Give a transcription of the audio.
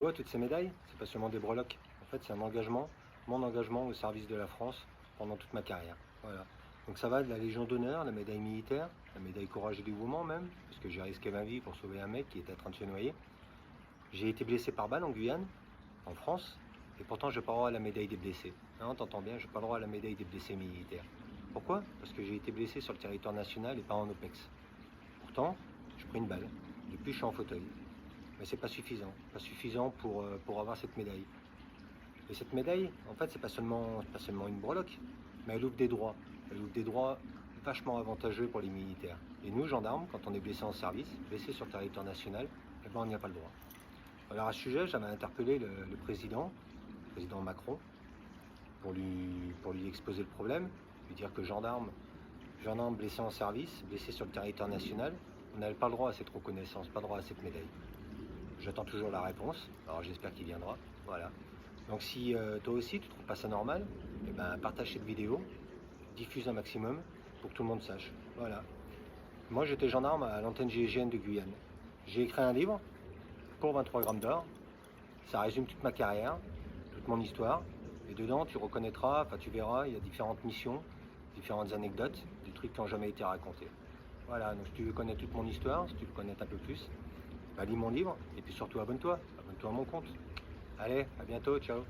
Tu vois, toutes ces médailles, c'est pas seulement des breloques. En fait, c'est un engagement, mon engagement au service de la France pendant toute ma carrière. Voilà. Donc ça va de la Légion d'honneur, la médaille militaire, la médaille courage et dévouement même, parce que j'ai risqué ma vie pour sauver un mec qui était en train de se noyer. J'ai été blessé par balle en Guyane, en France, et pourtant je n'ai pas le droit à la médaille des blessés. Hein, t'entends bien, je n'ai pas le droit à la médaille des blessés militaires. Pourquoi? Parce que j'ai été blessé sur le territoire national et pas en OPEX. Pourtant, je prends une balle. Depuis, je suis en fauteuil. Mais c'est pas suffisant. Pas suffisant pour avoir cette médaille. Et cette médaille, en fait, c'est pas seulement une breloque, mais elle ouvre des droits. Elle ouvre des droits vachement avantageux pour les militaires. Et nous, gendarmes, quand on est blessé en service, blessé sur le territoire national, eh ben, on n'y a pas le droit. Alors à ce sujet, j'avais interpellé le président Macron, pour lui exposer le problème, lui dire que gendarme blessé en service, blessé sur le territoire national, on n'avait pas le droit à cette reconnaissance, pas le droit à cette médaille. J'attends toujours la réponse, alors j'espère qu'il viendra. Voilà. Donc si toi aussi tu trouves pas ça normal, eh ben, partage cette vidéo, diffuse un maximum pour que tout le monde sache. Voilà. Moi j'étais gendarme à l'antenne GIGN de Guyane. J'ai écrit un livre pour 23 grammes d'or. Ça résume toute ma carrière, toute mon histoire. Et dedans tu reconnaîtras, enfin tu verras, il y a différentes missions, différentes anecdotes, des trucs qui n'ont jamais été racontés. Voilà, donc si tu veux connaître toute mon histoire, si tu veux connaître un peu plus, bah, lis mon livre et puis surtout abonne-toi à mon compte. Allez, à bientôt, ciao.